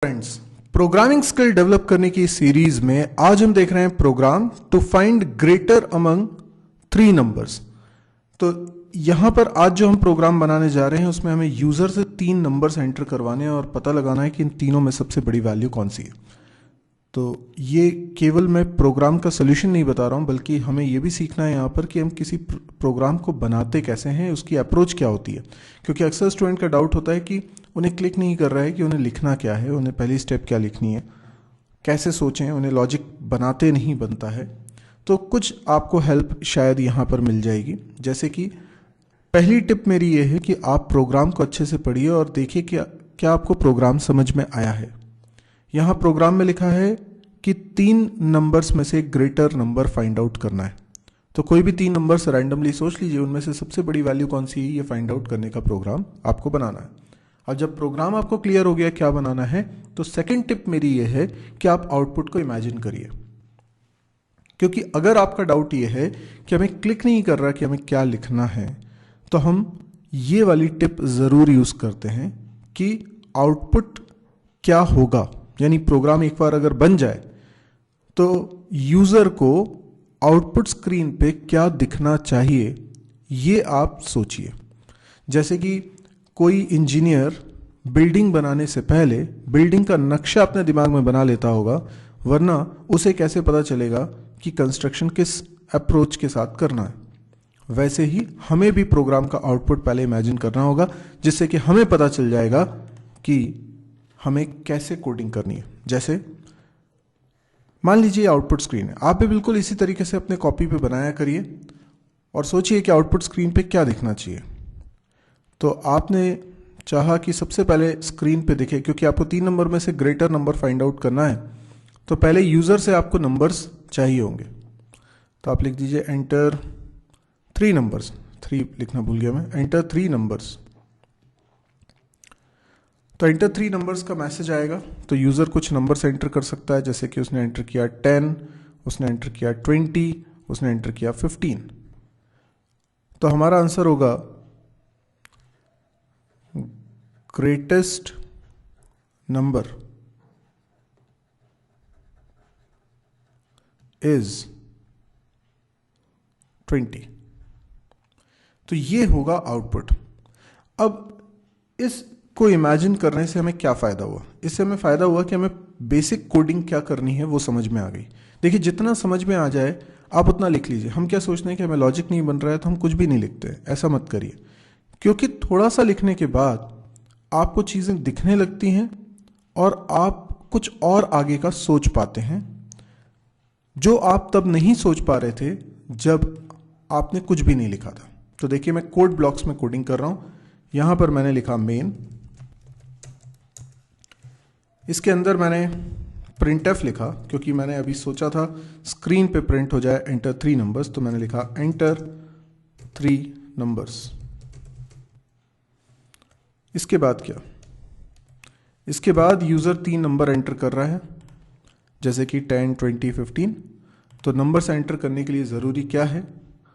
Friends, programming skill develop करने की series में आज हम देख रहे हैं program to find greater among three numbers. तो यहां पर आज जो हम प्रोग्राम बनाने जा रहे हैं उसमें हमें यूजर से तीन नंबर्स एंटर करवाने हैं और पता लगाना है कि इन तीनों में सबसे बड़ी वैल्यू कौन सी है। तो ये केवल मैं प्रोग्राम का सोल्यूशन नहीं बता रहा हूँ, बल्कि हमें ये भी सीखना है यहाँ पर कि हम किसी प्रोग्राम को बनाते कैसे हैं, उसकी अप्रोच क्या होती है। क्योंकि अक्सर स्टूडेंट का डाउट होता है कि उन्हें क्लिक नहीं कर रहा है कि उन्हें लिखना क्या है, उन्हें पहली स्टेप क्या लिखनी है, कैसे सोचें, उन्हें लॉजिक बनाते नहीं बनता है। तो कुछ आपको हेल्प शायद यहाँ पर मिल जाएगी। जैसे कि पहली टिप मेरी ये है कि आप प्रोग्राम को अच्छे से पढ़िए और देखिए कि क्या आपको प्रोग्राम समझ में आया है। यहाँ प्रोग्राम में लिखा है कि तीन नंबर्स में से एक ग्रेटर नंबर फाइंड आउट करना है। तो कोई भी तीन नंबर्स रैंडमली सोच लीजिए, उनमें से सबसे बड़ी वैल्यू कौन सी है, ये फाइंड आउट करने का प्रोग्राम आपको बनाना है। अब जब प्रोग्राम आपको क्लियर हो गया क्या बनाना है, तो सेकंड टिप मेरी ये है कि आप आउटपुट को इमेजिन करिए। क्योंकि अगर आपका डाउट ये है कि हमें क्लिक नहीं कर रहा कि हमें क्या लिखना है, तो हम ये वाली टिप ज़रूर यूज़ करते हैं कि आउटपुट क्या होगा। यानी प्रोग्राम एक बार अगर बन जाए तो यूज़र को आउटपुट स्क्रीन पे क्या दिखना चाहिए ये आप सोचिए। जैसे कि कोई इंजीनियर बिल्डिंग बनाने से पहले बिल्डिंग का नक्शा अपने दिमाग में बना लेता होगा, वरना उसे कैसे पता चलेगा कि कंस्ट्रक्शन किस अप्रोच के साथ करना है। वैसे ही हमें भी प्रोग्राम का आउटपुट पहले इमेजिन करना होगा, जिससे कि हमें पता चल जाएगा कि हमें कैसे कोडिंग करनी है। जैसे मान लीजिए आउटपुट स्क्रीन है, आप भी बिल्कुल इसी तरीके से अपने कॉपी पे बनाया करिए और सोचिए कि आउटपुट स्क्रीन पे क्या दिखना चाहिए। तो आपने चाहा कि सबसे पहले स्क्रीन पे दिखे, क्योंकि आपको तीन नंबर में से ग्रेटर नंबर फाइंड आउट करना है, तो पहले यूज़र से आपको नंबर्स चाहिए होंगे। तो आप लिख दीजिए एंटर थ्री नंबर्स, थ्री लिखना भूल गया मैं, एंटर थ्री नंबर्स। तो एंटर थ्री नंबर्स का मैसेज आएगा, तो यूज़र कुछ नंबर्स एंटर कर सकता है। जैसे कि उसने एंटर किया 10, उसने एंटर किया 20, उसने एंटर किया 15। तो हमारा आंसर होगा ग्रेटेस्ट नंबर इज 20। तो ये होगा आउटपुट। अब इस को इमेजिन करने से हमें क्या फ़ायदा हुआ? इससे हमें फ़ायदा हुआ कि हमें बेसिक कोडिंग क्या करनी है वो समझ में आ गई। देखिए, जितना समझ में आ जाए आप उतना लिख लीजिए। हम क्या सोचते हैं कि हमें लॉजिक नहीं बन रहा है तो हम कुछ भी नहीं लिखते। ऐसा मत करिए, क्योंकि थोड़ा सा लिखने के बाद आपको चीज़ें दिखने लगती हैं और आप कुछ और आगे का सोच पाते हैं, जो आप तब नहीं सोच पा रहे थे जब आपने कुछ भी नहीं लिखा था। तो देखिए, मैं कोड ब्लॉक्स में कोडिंग कर रहा हूँ। यहाँ पर मैंने लिखा मेन, इसके अंदर मैंने printf लिखा, क्योंकि मैंने अभी सोचा था स्क्रीन पे प्रिंट हो जाए एंटर थ्री नंबर्स, तो मैंने लिखा एंटर थ्री नंबर्स। इसके बाद क्या? इसके बाद यूज़र तीन नंबर एंटर कर रहा है, जैसे कि 10, 20, 15। तो नंबर्स एंटर करने के लिए ज़रूरी क्या है?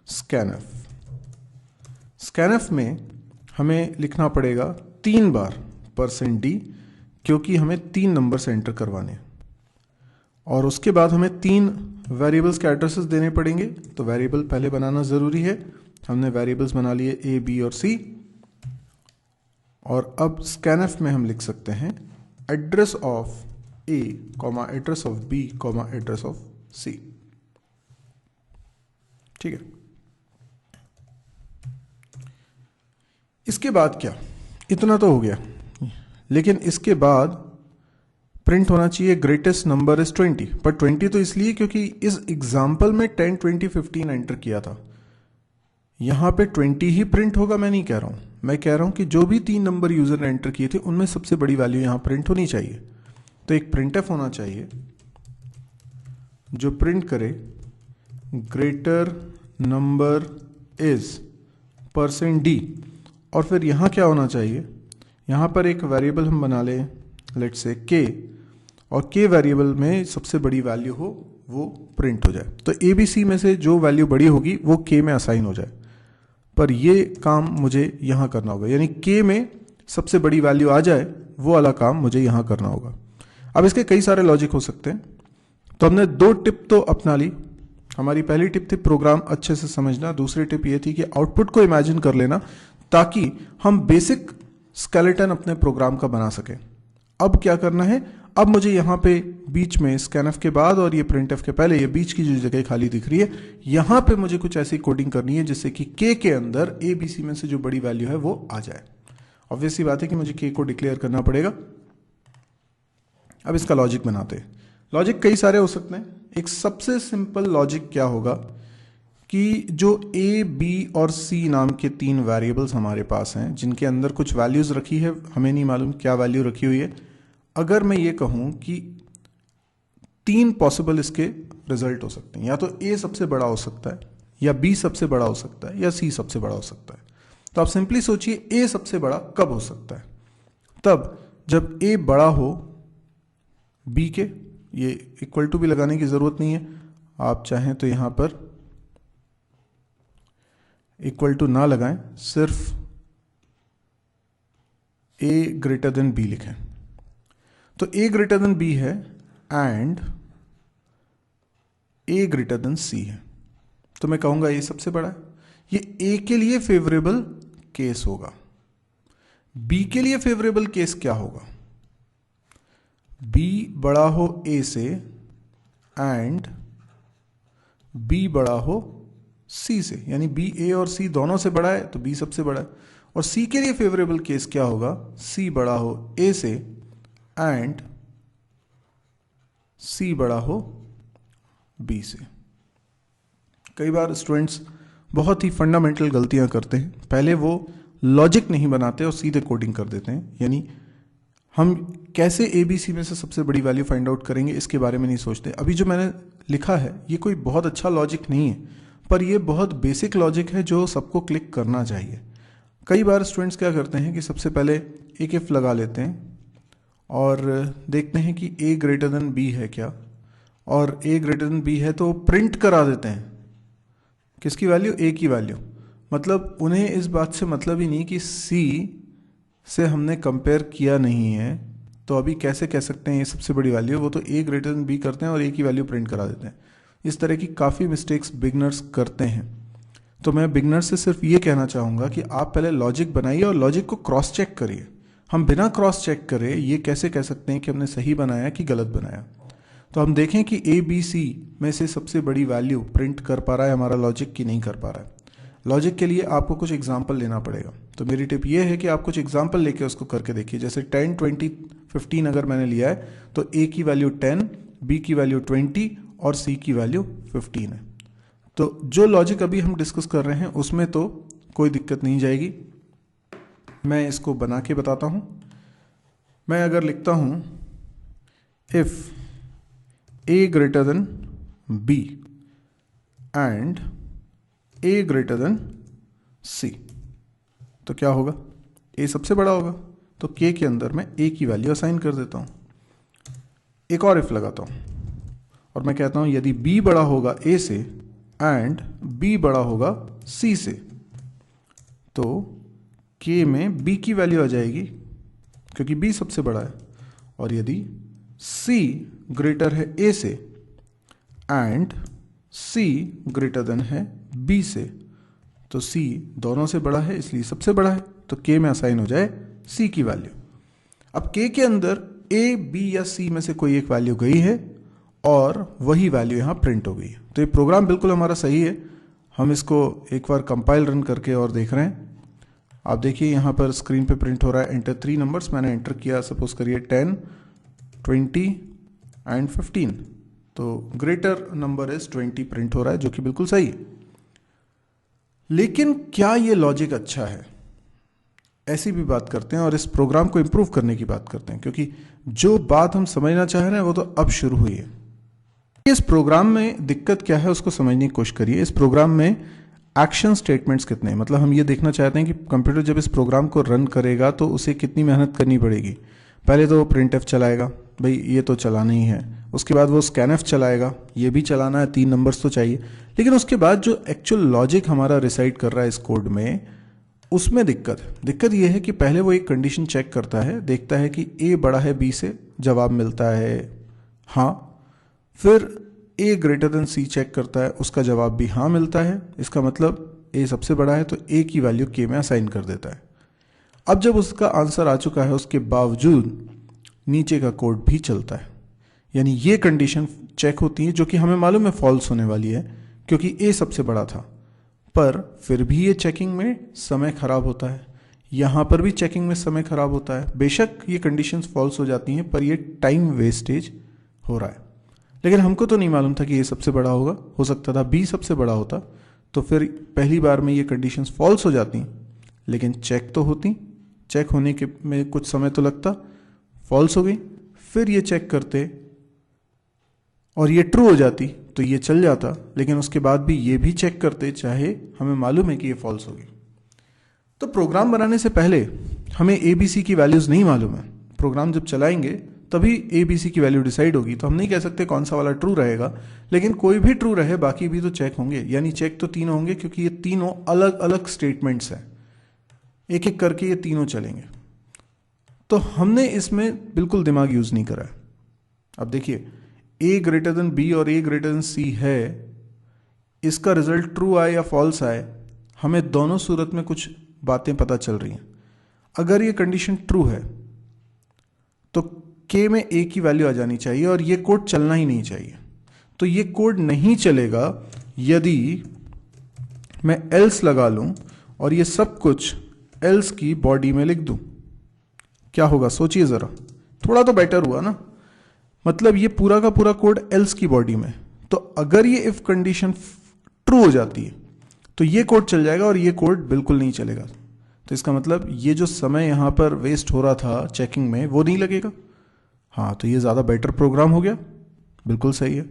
स्कैनफ। स्कैनफ में हमें लिखना पड़ेगा 3 बार %d, क्योंकि हमें तीन नंबर्स एंटर करवाने हैं। और उसके बाद हमें तीन वेरिएबल्स के एड्रेसेस देने पड़ेंगे। तो वेरिएबल पहले बनाना ज़रूरी है। हमने वेरिएबल्स बना लिए a, b और c। और अब स्कैनफ में हम लिख सकते हैं address of a, address of b, address of c। ठीक है। इसके बाद क्या? इतना तो हो गया, लेकिन इसके बाद प्रिंट होना चाहिए ग्रेटेस्ट नंबर इज 20। पर 20 तो इसलिए क्योंकि इस एग्जाम्पल में 10, 20, 15 एंटर किया था। यहाँ पे 20 ही प्रिंट होगा, मैं नहीं कह रहा हूँ। मैं कह रहा हूँ कि जो भी तीन नंबर यूज़र ने एंटर किए थे उनमें सबसे बड़ी वैल्यू यहाँ प्रिंट होनी चाहिए। तो एक printf होना चाहिए जो प्रिंट करे ग्रेटर नंबर इज %d। और फिर यहाँ क्या होना चाहिए? यहाँ पर एक वेरिएबल हम बना लें, लेट्स से k, और k वेरिएबल में सबसे बड़ी वैल्यू हो वो प्रिंट हो जाए। तो ABC में से जो वैल्यू बड़ी होगी वो k में असाइन हो जाए। पर ये काम मुझे यहाँ करना होगा, यानी k में सबसे बड़ी वैल्यू आ जाए वो वाला काम मुझे यहाँ करना होगा। अब इसके कई सारे लॉजिक हो सकते हैं, तो हमने 2 टिप तो अपना ली। हमारी पहली टिप थी प्रोग्राम अच्छे से समझना, दूसरी टिप ये थी कि आउटपुट को इमेजिन कर लेना ताकि हम बेसिक स्केलेटन अपने प्रोग्राम का बना सकें। अब क्या करना है, अब मुझे यहाँ पे बीच में स्कैनफ के बाद और ये प्रिंटफ के पहले ये बीच की जो जगह खाली दिख रही है, यहाँ पे मुझे कुछ ऐसी कोडिंग करनी है जिससे कि के अंदर ABC में से जो बड़ी वैल्यू है वो आ जाए। ऑब्वियसली बात है कि मुझे के को डिक्लेयर करना पड़ेगा। अब इसका लॉजिक बनाते हैं। लॉजिक कई सारे हो सकते हैं। एक सबसे सिंपल लॉजिक क्या होगा कि जो A, B और C नाम के 3 वेरिएबल्स हमारे पास हैं जिनके अंदर कुछ वैल्यूज रखी है, हमें नहीं मालूम क्या वैल्यू रखी हुई है। अगर मैं ये कहूं कि 3 पॉसिबल इसके रिजल्ट हो सकते हैं, या तो A सबसे बड़ा हो सकता है, या B सबसे बड़ा हो सकता है, या C सबसे बड़ा हो सकता है। तो आप सिंपली सोचिए A सबसे बड़ा कब हो सकता है? तब जब A बड़ा हो B के। ये इक्वल टू भी लगाने की जरूरत नहीं है, आप चाहें तो यहां पर इक्वल टू ना लगाएं, सिर्फ A ग्रेटर देन B लिखें। तो A ग्रेटर देन B है and A greater than C है, तो मैं कहूंगा A सबसे बड़ा है। ये A के लिए फेवरेबल केस होगा। B के लिए फेवरेबल केस क्या होगा? B बड़ा हो A से एंड B बड़ा हो C से, यानी B A और C दोनों से बड़ा है तो B सबसे बड़ा है। और C के लिए फेवरेबल केस क्या होगा? C बड़ा हो A से एंड C बड़ा हो B से। कई बार स्टूडेंट्स बहुत ही फंडामेंटल गलतियां करते हैं। पहले वो लॉजिक नहीं बनाते और सीधे कोडिंग कर देते हैं, यानी हम कैसे ABC में से सबसे बड़ी वैल्यू फाइंड आउट करेंगे इसके बारे में नहीं सोचते। अभी जो मैंने लिखा है ये कोई बहुत अच्छा लॉजिक नहीं है, पर ये बहुत बेसिक लॉजिक है जो सबको क्लिक करना चाहिए। कई बार स्टूडेंट्स क्या करते हैं कि सबसे पहले एक इफ लगा लेते हैं और देखते हैं कि A ग्रेटर देन B है क्या, और A ग्रेटर देन B है तो प्रिंट करा देते हैं किसकी वैल्यू? A की वैल्यू। मतलब उन्हें इस बात से मतलब ही नहीं कि C से हमने कंपेयर किया नहीं है, तो अभी कैसे कह सकते हैं ये सबसे बड़ी वैल्यू? वो तो A ग्रेटर देन B करते हैं और A की वैल्यू प्रिंट करा देते हैं। इस तरह की काफ़ी मिस्टेक्स बिगनर्स करते हैं। तो मैं बिगनर्स से सिर्फ ये कहना चाहूँगा कि आप पहले लॉजिक बनाइए और लॉजिक को क्रॉस चेक करिए। हम बिना क्रॉस चेक करे ये कैसे कह सकते हैं कि हमने सही बनाया कि गलत बनाया? तो हम देखें कि ABC में से सबसे बड़ी वैल्यू प्रिंट कर पा रहा है हमारा लॉजिक कि नहीं कर पा रहा है। लॉजिक के लिए आपको कुछ एग्जाम्पल लेना पड़ेगा। तो मेरी टिप ये है कि आप कुछ एग्जाम्पल लेके उसको करके देखिए। जैसे 10, 20, 15 अगर मैंने लिया है तो A की वैल्यू 10, B की वैल्यू 20 और C की वैल्यू 15 है। तो जो लॉजिक अभी हम डिस्कस कर रहे हैं उसमें तो कोई दिक्कत नहीं जाएगी। मैं इसको बना के बताता हूं। मैं अगर लिखता हूं if A greater than B and A greater than C, तो क्या होगा? A सबसे बड़ा होगा, तो K के अंदर मैं A की वैल्यू असाइन कर देता हूं। एक और इफ लगाता हूं और मैं कहता हूं यदि B बड़ा होगा A से एंड B बड़ा होगा C से, तो K में B की वैल्यू आ जाएगी क्योंकि B सबसे बड़ा है। और यदि C ग्रेटर है A से एंड C ग्रेटर देन है B से, तो C दोनों से बड़ा है इसलिए सबसे बड़ा है, तो K में असाइन हो जाए C की वैल्यू। अब K के अंदर A, B या C में से कोई एक वैल्यू गई है और वही वैल्यू यहाँ प्रिंट हो गई है। तो ये प्रोग्राम बिल्कुल हमारा सही है। हम इसको एक बार कंपाइल रन करके और देख रहे हैं। आप देखिए यहाँ पर स्क्रीन पे प्रिंट हो रहा है एंटर 3 नंबर्स। मैंने एंटर किया सपोज करिए 10, 20 एंड 15, तो ग्रेटर नंबर इज 20 प्रिंट हो रहा है, जो कि बिल्कुल सही है। लेकिन क्या ये लॉजिक अच्छा है? ऐसी भी बात करते हैं और इस प्रोग्राम को इंप्रूव करने की बात करते हैं, क्योंकि जो बात हम समझना चाह रहे हैं वो तो अब शुरू हुई है। इस प्रोग्राम में दिक्कत क्या है उसको समझने की कोशिश करिए। इस प्रोग्राम में एक्शन स्टेटमेंट्स कितने हैं, मतलब हम ये देखना चाहते हैं कि कंप्यूटर जब इस प्रोग्राम को रन करेगा तो उसे कितनी मेहनत करनी पड़ेगी। पहले तो वो प्रिंटफ चलाएगा, भाई ये तो चलाना ही है। उसके बाद वो स्कैनफ चलाएगा, ये भी चलाना है, 3 नंबर्स तो चाहिए। लेकिन उसके बाद जो एक्चुअल लॉजिक हमारा रिसाइड कर रहा है इस कोड में, उसमें दिक्कत ये है कि पहले वो एक कंडीशन चेक करता है, देखता है कि ए बड़ा है बी से, जवाब मिलता है हाँ। फिर ए ग्रेटर देन सी चेक करता है, उसका जवाब भी हाँ मिलता है। इसका मतलब ए सबसे बड़ा है तो ए की वैल्यू के में असाइन कर देता है। अब जब उसका आंसर आ चुका है उसके बावजूद नीचे का कोड भी चलता है, यानी ये कंडीशन चेक होती है जो कि हमें मालूम है फॉल्स होने वाली है क्योंकि ए सबसे बड़ा था, पर फिर भी ये चेकिंग में समय खराब होता है। यहाँ पर भी चेकिंग में समय खराब होता है। बेशक ये कंडीशंस फॉल्स हो जाती हैं पर ये टाइम वेस्टेज हो रहा है। लेकिन हमको तो नहीं मालूम था कि ये सबसे बड़ा होगा, हो सकता था बी सबसे बड़ा होता, तो फिर पहली बार में ये कंडीशंस फॉल्स हो जाती, लेकिन चेक तो होती, चेक होने के में कुछ समय तो लगता। फॉल्स हो गई, फिर ये चेक करते और ये ट्रू हो जाती तो ये चल जाता, लेकिन उसके बाद भी ये भी चेक करते चाहे हमें मालूम है कि ये फॉल्स होगी। तो प्रोग्राम बनाने से पहले हमें ए बी सी की वैल्यूज़ नहीं मालूम है। प्रोग्राम जब चलाएंगे तभी ए बी सी की वैल्यू डिसाइड होगी, तो हम नहीं कह सकते कौन सा वाला ट्रू रहेगा, लेकिन कोई भी ट्रू रहे बाकी भी तो चेक होंगे। यानी चेक तो तीनों होंगे क्योंकि ये तीनों अलग अलग स्टेटमेंट्स हैं, एक एक करके ये तीनों चलेंगे। तो हमने इसमें बिल्कुल दिमाग यूज़ नहीं करा है। अब देखिए ए ग्रेटर देन बी और ए ग्रेटर देन सी है, इसका रिजल्ट ट्रू आए या फॉल्स आए, हमें दोनों सूरत में कुछ बातें पता चल रही हैं। अगर ये कंडीशन ट्रू है तो के में ए की वैल्यू आ जानी चाहिए और ये कोड चलना ही नहीं चाहिए। तो ये कोड नहीं चलेगा यदि मैं एल्स लगा लूं और ये सब कुछ एल्स की बॉडी में लिख दूं। क्या होगा सोचिए ज़रा, थोड़ा तो बेटर हुआ ना। मतलब ये पूरा का पूरा कोड एल्स की बॉडी में, तो अगर ये इफ कंडीशन ट्रू हो जाती है तो ये कोड चल जाएगा और ये कोड बिल्कुल नहीं चलेगा। तो इसका मतलब ये जो समय यहाँ पर वेस्ट हो रहा था चेकिंग में वो नहीं लगेगा। हाँ, तो ये ज़्यादा बेटर प्रोग्राम हो गया, बिल्कुल सही है।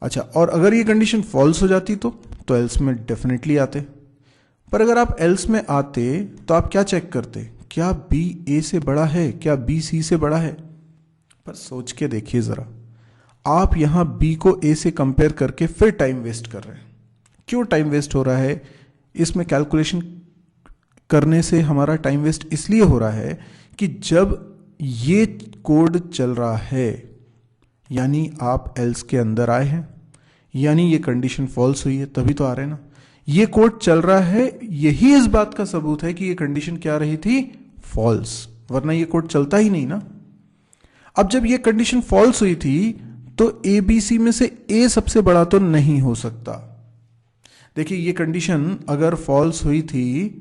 अच्छा, और अगर ये कंडीशन फॉल्स हो जाती तो एल्स में डेफिनेटली आते। पर अगर आप एल्स में आते तो आप क्या चेक करते, क्या बी ए से बड़ा है, क्या बी सी से बड़ा है। पर सोच के देखिए ज़रा, आप यहाँ बी को ए से कंपेयर करके फिर टाइम वेस्ट कर रहे हैं। क्यों टाइम वेस्ट हो रहा है? इसमें कैलकुलेशन करने से हमारा टाइम वेस्ट इसलिए हो रहा है कि जब ये कोड चल रहा है यानी आप एल्स के अंदर आए हैं, यानी ये कंडीशन फॉल्स हुई है, तभी तो आ रहे हैं ना। ये कोड चल रहा है, यही इस बात का सबूत है कि ये कंडीशन क्या रही थी, फॉल्स, वरना ये कोड चलता ही नहीं ना। अब जब ये कंडीशन फॉल्स हुई थी तो ए बी सी में से ए सबसे बड़ा तो नहीं हो सकता। देखिए ये कंडीशन अगर फॉल्स हुई थी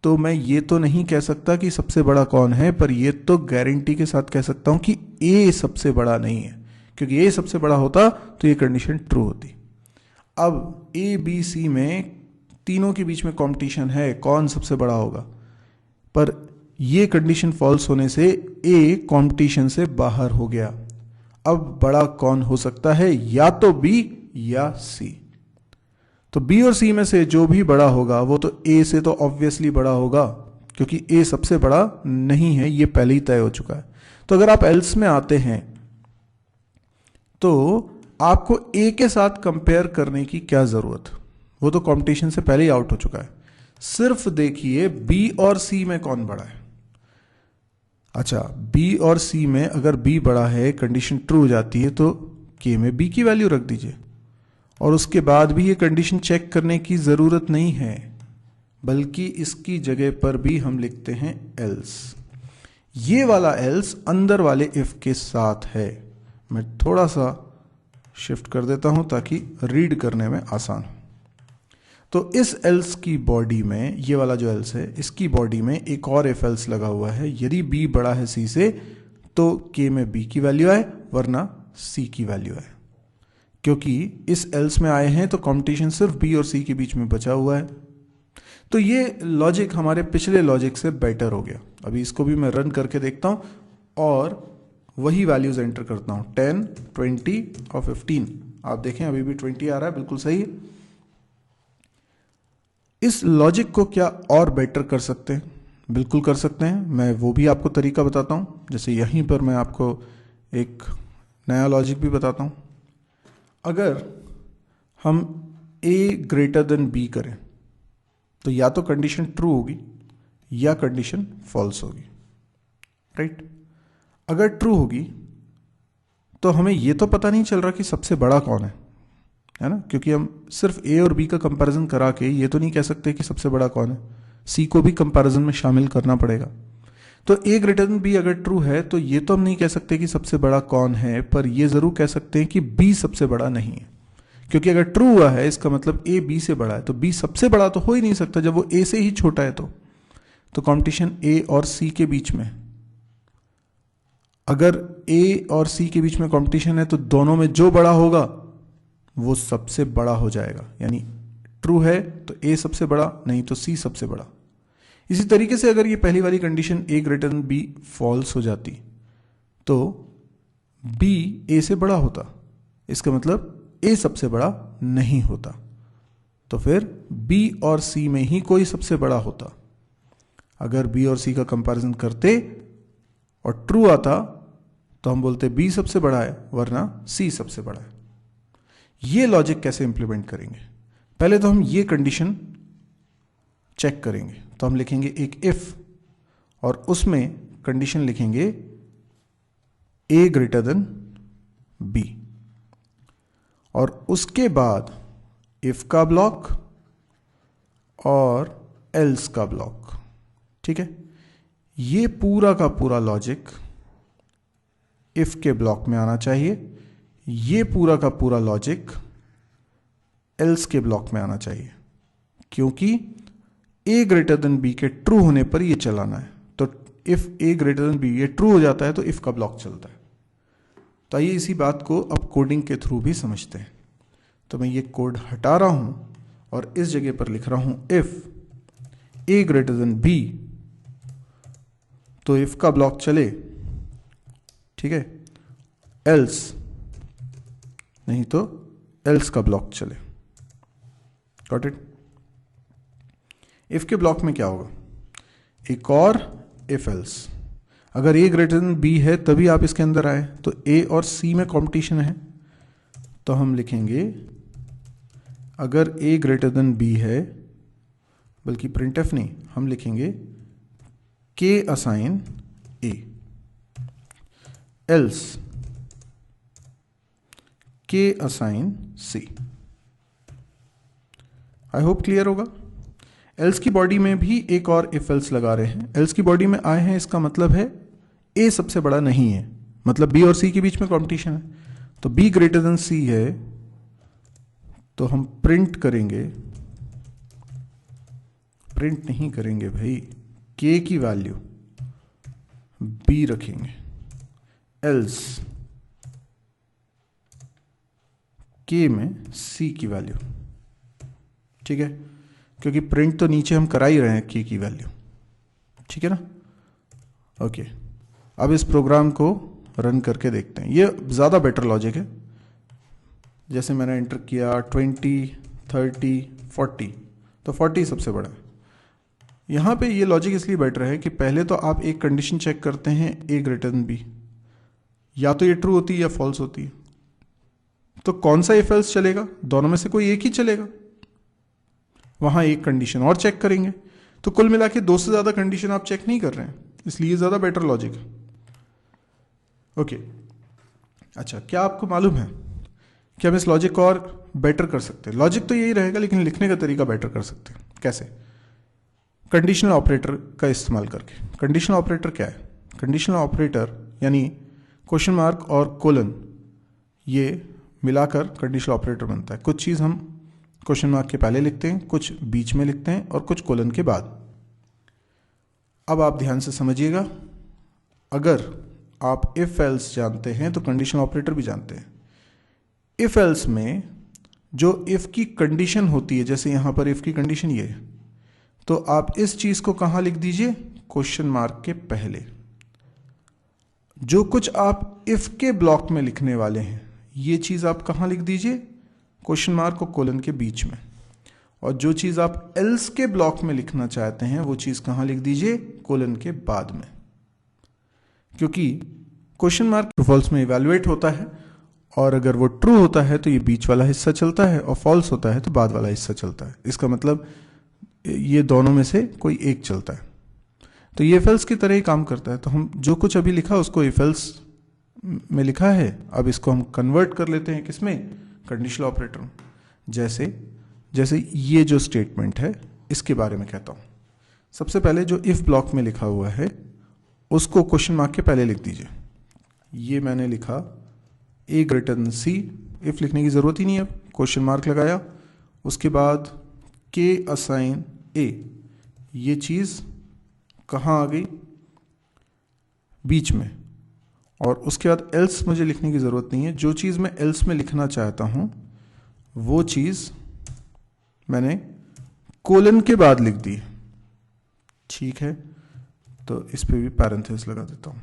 तो मैं ये तो नहीं कह सकता कि सबसे बड़ा कौन है, पर ये तो गारंटी के साथ कह सकता हूं कि ए सबसे बड़ा नहीं है, क्योंकि ए सबसे बड़ा होता तो ये कंडीशन ट्रू होती। अब ए बी सी में तीनों के बीच में कंपटीशन है कौन सबसे बड़ा होगा, पर ये कंडीशन फॉल्स होने से ए कंपटीशन से बाहर हो गया। अब बड़ा कौन हो सकता है, या तो बी या सी। तो बी और सी में से जो भी बड़ा होगा वो तो ए से तो ऑब्वियसली बड़ा होगा, क्योंकि ए सबसे बड़ा नहीं है, ये पहले ही तय हो चुका है। तो अगर आप एल्स में आते हैं तो आपको ए के साथ कंपेयर करने की क्या जरूरत, वो तो कंपटीशन से पहले ही आउट हो चुका है। सिर्फ देखिए बी और सी में कौन बड़ा है। अच्छा, बी और सी में अगर बी बड़ा है, कंडीशन ट्रू हो जाती है, तो के में बी की वैल्यू रख दीजिए और उसके बाद भी ये कंडीशन चेक करने की ज़रूरत नहीं है, बल्कि इसकी जगह पर भी हम लिखते हैं एल्स। ये वाला एल्स अंदर वाले इफ के साथ है। मैं थोड़ा सा शिफ्ट कर देता हूं ताकि रीड करने में आसान हो। तो इस एल्स की बॉडी में, ये वाला जो एल्स है, इसकी बॉडी में एक और इफ एल्स लगा हुआ है। यदि बी बड़ा है सी से तो के में बी की वैल्यू आए, वरना सी की वैल्यू आए। क्योंकि इस एल्स में आए हैं तो कंपटीशन सिर्फ बी और सी के बीच में बचा हुआ है। तो ये लॉजिक हमारे पिछले लॉजिक से बेटर हो गया। अभी इसको भी मैं रन करके देखता हूं और वही वैल्यूज एंटर करता हूं, 10, 20 और 15। आप देखें अभी भी 20 आ रहा है, बिल्कुल सही है। इस लॉजिक को क्या और बेटर कर सकते हैं? बिल्कुल कर सकते हैं, मैं वो भी आपको तरीका बताता हूं। जैसे यहीं पर मैं आपको एक नया लॉजिक भी बताता हूं। अगर हम a ग्रेटर देन b करें, तो या तो कंडीशन ट्रू होगी या कंडीशन फॉल्स होगी, राइट। अगर ट्रू होगी तो हमें ये तो पता नहीं चल रहा कि सबसे बड़ा कौन है ना, क्योंकि हम सिर्फ ए और बी का कंपैरिजन करा के ये तो नहीं कह सकते कि सबसे बड़ा कौन है, सी को भी कंपैरिजन में शामिल करना पड़ेगा। तो ए ग्रेटर देन बी अगर ट्रू है तो ये तो हम नहीं कह सकते कि सबसे बड़ा कौन है, पर ये जरूर कह सकते हैं कि बी सबसे बड़ा नहीं है, क्योंकि अगर ट्रू हुआ है इसका मतलब ए बी से बड़ा है, तो बी सबसे बड़ा तो हो ही नहीं सकता जब वो ए से ही छोटा है। तो कंपटीशन ए और सी के बीच में, अगर ए और सी के बीच में कंपटीशन है तो दोनों में जो बड़ा होगा वो सबसे बड़ा हो जाएगा, यानी ट्रू है तो ए सबसे बड़ा, नहीं तो सी सबसे बड़ा। इसी तरीके से अगर ये पहली वाली कंडीशन ए ग्रेटर देन बी फॉल्स हो जाती तो बी ए से बड़ा होता, इसका मतलब ए सबसे बड़ा नहीं होता, तो फिर बी और सी में ही कोई सबसे बड़ा होता। अगर बी और सी का कंपैरिजन करते और ट्रू आता तो हम बोलते बी सबसे बड़ा है, वरना सी सबसे बड़ा है। ये लॉजिक कैसे इंप्लीमेंट करेंगे? पहले तो हम ये कंडीशन चेक करेंगे, तो हम लिखेंगे एक इफ और उसमें कंडीशन लिखेंगे ए ग्रेटर देन बी, और उसके बाद इफ का ब्लॉक और एल्स का ब्लॉक। ठीक है, ये पूरा का पूरा लॉजिक इफ के ब्लॉक में आना चाहिए, ये पूरा का पूरा लॉजिक एल्स के ब्लॉक में आना चाहिए, क्योंकि ए ग्रेटर देन बी के ट्रू होने पर ये चलाना है। तो if A greater than B ये ट्रू हो जाता है तो इफ का ब्लॉक चलता है। तो आइए इसी बात को अब कोडिंग के थ्रू भी समझते हैं। तो मैं ये कोड हटा रहा हूं और इस जगह पर लिख रहा हूं if A greater than B, तो इफ का ब्लॉक चले, ठीक है, एल्स नहीं तो एल्स का ब्लॉक चले। Got it? इफ के ब्लॉक में क्या होगा? एक और इफ एल्स। अगर ए ग्रेटर देन बी है तभी आप इसके अंदर आए, तो ए और सी में कंपटीशन है, तो हम लिखेंगे अगर ए ग्रेटर देन बी है, बल्कि प्रिंटफ नहीं, हम लिखेंगे K assign A, else K assign C. I hope clear होगा। एल्स की बॉडी में भी एक और इफ एल्स लगा रहे हैं। एल्स की बॉडी में आए हैं, इसका मतलब है ए सबसे बड़ा नहीं है, मतलब बी और सी के बीच में कंपटीशन है। तो बी ग्रेटर देन सी है, तो हम प्रिंट करेंगे, प्रिंट नहीं करेंगे भाई, के की वैल्यू बी रखेंगे, एल्स के में सी की वैल्यू। ठीक है, क्योंकि प्रिंट तो नीचे हम करा ही रहे हैं के की वैल्यू। ठीक है ना? ओके, अब इस प्रोग्राम को रन करके देखते हैं। ये ज़्यादा बेटर लॉजिक है। जैसे मैंने एंटर किया 20, 30, 40, तो 40 सबसे बड़ा है। यहाँ पे ये लॉजिक इसलिए बेटर है कि पहले तो आप एक कंडीशन चेक करते हैं ए ग्रेटर देन बी, या तो ये ट्रू होती है या फॉल्स होती है। तो कौन सा इफ एल्स चलेगा? दोनों में से कोई एक ही चलेगा। वहां एक कंडीशन और चेक करेंगे। तो कुल मिला के 2 से ज़्यादा कंडीशन आप चेक नहीं कर रहे हैं, इसलिए ज़्यादा बेटर लॉजिक है। ओके, अच्छा, क्या आपको मालूम है कि हम इस लॉजिक को और बेटर कर सकते हैं? लॉजिक तो यही रहेगा, लेकिन लिखने का तरीका बेटर कर सकते हैं। कैसे? कंडीशनल ऑपरेटर का इस्तेमाल करके। कंडीशनल ऑपरेटर क्या है? कंडीशनल ऑपरेटर यानी क्वेश्चन मार्क और कोलन, ये मिलाकर कंडीशनल ऑपरेटर बनता है। कुछ चीज़ हम क्वेश्चन मार्क के पहले लिखते हैं, कुछ बीच में लिखते हैं और कुछ कोलन के बाद। अब आप ध्यान से समझिएगा, अगर आप इफ एल्स जानते हैं तो कंडीशनल ऑपरेटर भी जानते हैं। इफ एल्स में जो इफ की कंडीशन होती है, जैसे यहां पर इफ की कंडीशन ये है, तो आप इस चीज को कहां लिख दीजिए? क्वेश्चन मार्क के पहले। जो कुछ आप इफ के ब्लॉक में लिखने वाले हैं, ये चीज आप कहां लिख दीजिए? क्वेश्चन मार्क और कोलन के बीच में। और जो चीज आप एल्स के ब्लॉक में लिखना चाहते हैं, वो चीज कहां लिख दीजिए? कोलन के बाद में। क्योंकि क्वेश्चन मार्क ट्रू फॉल्स में इवैल्यूएट होता है, और अगर वो ट्रू होता है तो ये बीच वाला हिस्सा चलता है, और फॉल्स होता है तो बाद वाला हिस्सा चलता है। इसका मतलब ये दोनों में से कोई एक चलता है। तो ये इफ एल्स की तरह ही काम करता है। तो हम जो कुछ अभी लिखा उसको इफ एल्स में लिखा है, अब इसको हम कन्वर्ट कर लेते हैं किसमें, कंडीशनल ऑपरेटर में। जैसे ये जो स्टेटमेंट है इसके बारे में कहता हूँ। सबसे पहले जो इफ ब्लॉक में लिखा हुआ है उसको क्वेश्चन मार्क के पहले लिख दीजिए। ये मैंने लिखा ए ग्रेटर देन सी, इफ लिखने की ज़रूरत ही नहीं है, क्वेश्चन मार्क लगाया, उसके बाद के असाइन ए, ये चीज़ कहाँ आ गई, बीच में, और उसके बाद एल्स मुझे लिखने की ज़रूरत नहीं है। जो चीज़ मैं एल्स में लिखना चाहता हूँ वो चीज़ मैंने कोलन के बाद लिख दी, ठीक है। तो इस पे भी पैरेंथेसिस लगा देता हूँ।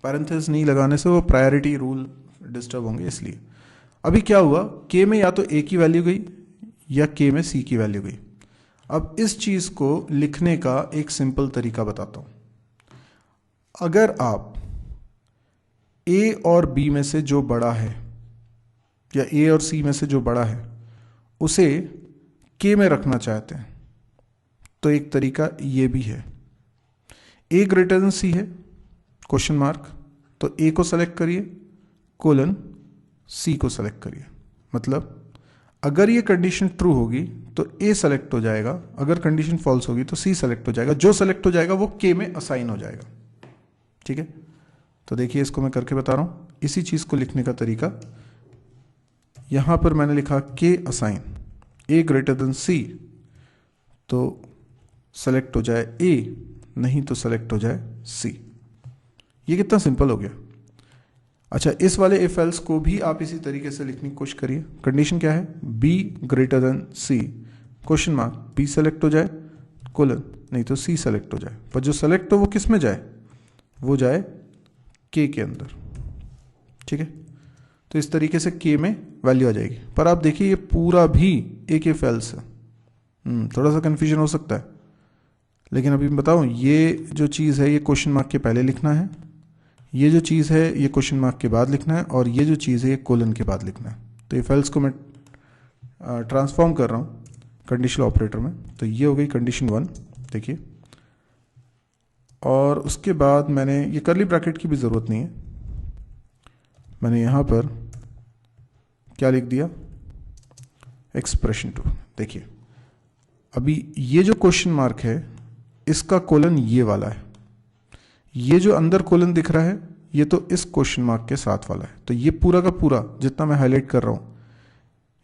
पैरेंथेसिस नहीं लगाने से वो प्रायोरिटी रूल डिस्टर्ब होंगे, इसलिए। अभी क्या हुआ, के में या तो ए की वैल्यू गई या के में सी की वैल्यू गई। अब इस चीज़ को लिखने का एक सिंपल तरीका बताता हूँ। अगर आप ए और बी में से जो बड़ा है या ए और सी में से जो बड़ा है उसे के में रखना चाहते हैं तो एक तरीका ये भी है। ए ग्रेटर देन सी है, क्वेश्चन मार्क, तो ए को सेलेक्ट करिए, कोलन सी को सेलेक्ट करिए। मतलब अगर ये कंडीशन ट्रू होगी तो ए सेलेक्ट हो जाएगा, अगर कंडीशन फॉल्स होगी तो सी सेलेक्ट हो जाएगा। जो सेलेक्ट हो जाएगा वो के में असाइन हो जाएगा, ठीक है। तो देखिए इसको मैं करके बता रहा हूँ। इसी चीज़ को लिखने का तरीका, यहाँ पर मैंने लिखा के असाइन ए ग्रेटर देन सी, तो सेलेक्ट हो जाए ए, नहीं तो सेलेक्ट हो जाए सी। ये कितना सिंपल हो गया। अच्छा, इस वाले इफ एल्स को भी आप इसी तरीके से लिखने की कोशिश करिए। कंडीशन क्या है, B greater than C, question mark, B select हो जाए, कोलन, नहीं तो सी सेलेक्ट हो जाए। पर जो सेलेक्ट हो वो किस में जाए, वो जाए के अंदर, ठीक है। तो इस तरीके से के में वैल्यू आ जाएगी। पर आप देखिए ये पूरा भी एक इफ एल्स है। थोड़ा सा कन्फ्यूजन हो सकता है, लेकिन अभी मैं बताऊँ, ये जो चीज़ है ये क्वेश्चन मार्क के पहले लिखना है, ये जो चीज़ है ये क्वेश्चन मार्क के बाद लिखना है, और ये जो चीज़ है ये कोलन के बाद लिखना है। तो इफ एल्स को मैं ट्रांसफॉर्म कर रहा हूँ कंडीशनल ऑपरेटर में। तो ये हो गई कंडीशन 1, देखिए। और उसके बाद मैंने ये करली ब्रैकेट की भी ज़रूरत नहीं है, मैंने यहाँ पर क्या लिख दिया, एक्सप्रेशन 2। देखिए अभी ये जो क्वेश्चन मार्क है इसका कोलन ये वाला है, ये जो अंदर कोलन दिख रहा है ये तो इस क्वेश्चन मार्क के साथ वाला है। तो ये पूरा का पूरा जितना मैं हाईलाइट कर रहा हूँ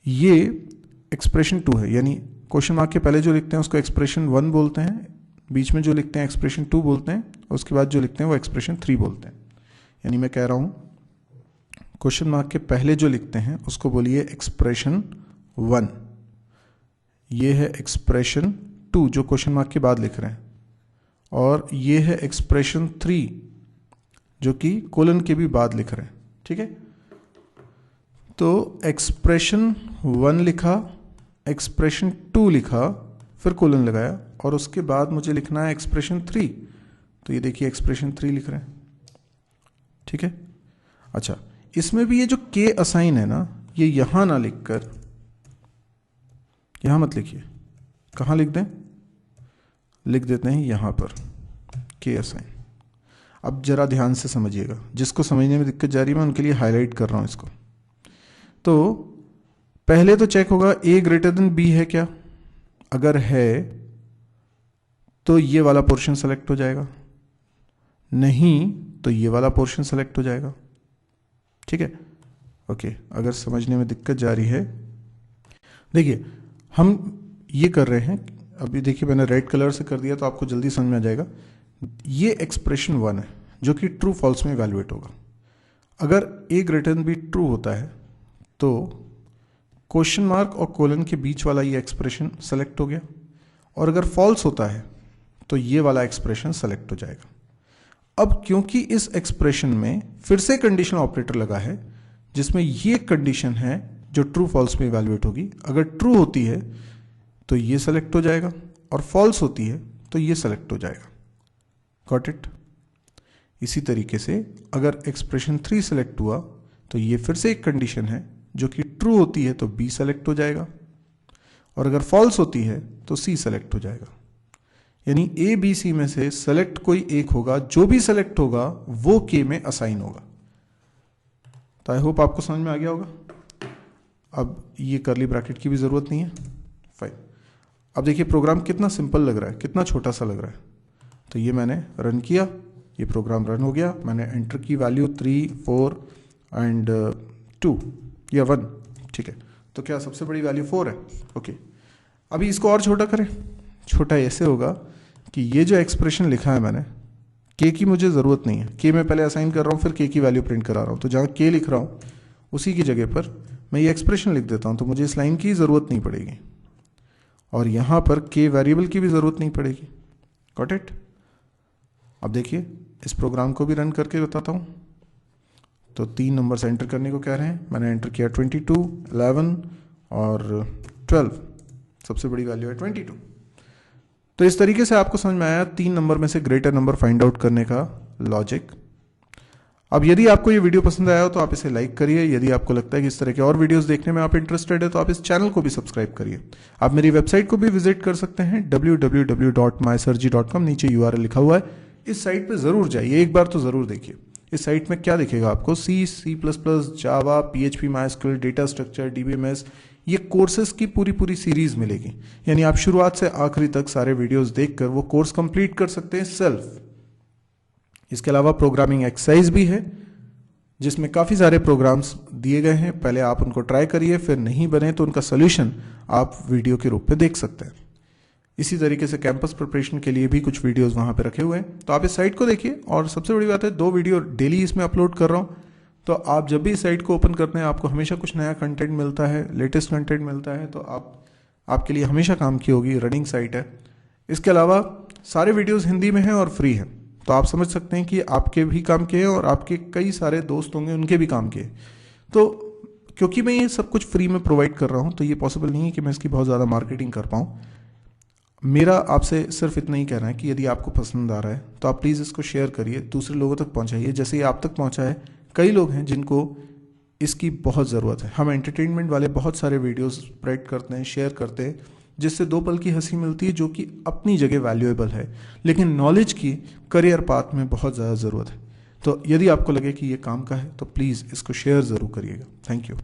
ये एक्सप्रेशन 2 है, यानी क्वेश्चन मार्क के पहले जो लिखते हैं उसको एक्सप्रेशन 1 बोलते हैं, बीच में जो लिखते हैं एक्सप्रेशन 2 बोलते हैं, और उसके बाद जो लिखते हैं वो एक्सप्रेशन 3 बोलते हैं। यानी मैं कह रहा हूँ क्वेश्चन मार्क के पहले जो लिखते हैं उसको बोलिए एक्सप्रेशन 1, ये है एक्सप्रेशन 2 जो क्वेश्चन मार्क के बाद लिख रहे हैं, और ये है एक्सप्रेशन 3 जो कि कोलन के भी बाद लिख रहे हैं, ठीक है। तो एक्सप्रेशन 1 लिखा, एक्सप्रेशन 2 लिखा, फिर कोलन लगाया, और उसके बाद मुझे लिखना है एक्सप्रेशन 3। तो ये देखिए एक्सप्रेशन 3 लिख रहे हैं, ठीक है। अच्छा, इसमें भी ये जो के असाइन है ना, ये यहां ना लिखकर, यहां मत लिखिए, कहां लिख दें, लिख देते हैं यहां पर के असाइन। अब जरा ध्यान से समझिएगा, जिसको समझने में दिक्कत जा रही है मैं उनके लिए हाईलाइट कर रहा हूं इसको। तो पहले तो चेक होगा ए ग्रेटर देन बी है क्या, अगर है तो ये वाला पोर्शन सेलेक्ट हो जाएगा, नहीं तो ये वाला पोर्शन सेलेक्ट हो जाएगा, ठीक है। ओके, अगर समझने में दिक्कत जा रही है, देखिए हम ये कर रहे हैं, अभी देखिए मैंने रेड कलर से कर दिया तो आपको जल्दी समझ में आ जाएगा। ये एक्सप्रेशन 1 है जो कि ट्रू फॉल्स में इवैल्यूएट होगा। अगर ए ग्रेटर देन बी ट्रू होता है तो क्वेश्चन मार्क और कोलन के बीच वाला ये एक्सप्रेशन सेलेक्ट हो गया, और अगर फॉल्स होता है तो ये वाला एक्सप्रेशन सेलेक्ट हो जाएगा। अब क्योंकि इस एक्सप्रेशन में फिर से कंडीशनल ऑपरेटर लगा है जिसमें ये कंडीशन है जो ट्रू फॉल्स में इवैल्यूएट होगी, अगर ट्रू होती है तो ये सेलेक्ट हो जाएगा, और फॉल्स होती है तो ये सेलेक्ट हो जाएगा। Got it. इसी तरीके से अगर एक्सप्रेशन 3 सेलेक्ट हुआ तो ये फिर से एक कंडीशन है जो कि ट्रू होती है तो बी सेलेक्ट हो जाएगा, और अगर फॉल्स होती है तो सी सेलेक्ट हो जाएगा। यानी ए बी सी में से सेलेक्ट कोई एक होगा, जो भी सेलेक्ट होगा वो के में असाइन होगा। तो आई होप आपको समझ में आ गया होगा। अब ये करली ब्रैकेट की भी जरूरत नहीं है, फाइन। अब देखिए प्रोग्राम कितना सिंपल लग रहा है, कितना छोटा सा लग रहा है। तो ये मैंने रन किया, ये प्रोग्राम रन हो गया, मैंने एंटर की वैल्यू 3, 4 एंड 2 या 1, ठीक है। तो क्या सबसे बड़ी वैल्यू 4 है, ओके। अभी इसको और छोटा करें, छोटा ऐसे होगा कि ये जो एक्सप्रेशन लिखा है मैंने, के की मुझे ज़रूरत नहीं है, के मैं पहले असाइन कर रहा हूँ फिर के की वैल्यू प्रिंट करा रहा हूँ। तो जहाँ के लिख रहा हूँ उसी की जगह पर मैं ये एक्सप्रेशन लिख देता हूँ, तो मुझे इस लाइन की ज़रूरत नहीं पड़ेगी और यहाँ पर के वेरिएबल की भी ज़रूरत नहीं पड़ेगी। Got it. अब देखिए इस प्रोग्राम को भी रन करके बताता हूँ। तो 3 नंबर्स एंटर करने को कह रहे हैं, मैंने एंटर किया 22, 11 और 12, सबसे बड़ी वैल्यू है 22। तो इस तरीके से आपको समझ में आया 3 नंबर में से ग्रेटर नंबर फाइंड आउट करने का लॉजिक। अब यदि आपको ये वीडियो पसंद आया हो तो आप इसे लाइक करिए। यदि आपको लगता है कि इस तरह के और वीडियोस देखने में आप इंटरेस्टेड है तो आप इस चैनल को भी सब्सक्राइब करिए। आप मेरी वेबसाइट को भी विजिट कर सकते हैं www.mysirji.com, नीचे URL लिखा हुआ है। इस साइट पे ज़रूर जाइए, एक बार तो ज़रूर देखिए। इस साइट में क्या दिखेगा आपको, C, C++, जावा, PHP, MySQL, data structure, DBMS, ये कोर्सेज की पूरी सीरीज मिलेगी। यानी आप शुरुआत से आखिरी तक सारे वीडियोस देखकर वो कोर्स कंप्लीट कर सकते हैं सेल्फ। इसके अलावा प्रोग्रामिंग एक्सरसाइज भी है जिसमें काफ़ी सारे प्रोग्राम्स दिए गए हैं। पहले आप उनको ट्राई करिए, फिर नहीं बने तो उनका सोल्यूशन आप वीडियो के रूप में देख सकते हैं। इसी तरीके से कैंपस प्रिपरेशन के लिए भी कुछ वीडियोस वहाँ पे रखे हुए हैं, तो आप इस साइट को देखिए। और सबसे बड़ी बात है 2 वीडियो डेली इसमें अपलोड कर रहा हूँ, तो आप जब भी इस साइट को ओपन करते हैं आपको हमेशा कुछ नया कंटेंट मिलता है, लेटेस्ट कंटेंट मिलता है, तो आपके लिए हमेशा काम की होगी, रनिंग साइट है। इसके अलावा सारे वीडियोज़ हिंदी में हैं और फ्री हैं, तो आप समझ सकते हैं कि आपके भी काम के हैं और आपके कई सारे दोस्त होंगे उनके भी काम के। तो क्योंकि मैं ये सब कुछ फ्री में प्रोवाइड कर रहा हूँ तो ये पॉसिबल नहीं है कि मैं इसकी बहुत ज़्यादा मार्केटिंग कर पाऊँ। मेरा आपसे सिर्फ इतना ही कहना है कि यदि आपको पसंद आ रहा है तो आप प्लीज़ इसको शेयर करिए, दूसरे लोगों तक पहुँचाइए। जैसे ही आप तक पहुँचा है, कई लोग हैं जिनको इसकी बहुत ज़रूरत है। हम एंटरटेनमेंट वाले बहुत सारे वीडियोस स्प्रेड करते हैं, शेयर करते हैं, जिससे 2 पल की हंसी मिलती है, जो कि अपनी जगह वैल्यूएबल है, लेकिन नॉलेज की करियर पाथ में बहुत ज़्यादा ज़रूरत है। तो यदि आपको लगे कि ये काम का है तो प्लीज़ इसको शेयर ज़रूर करिएगा। Thank you.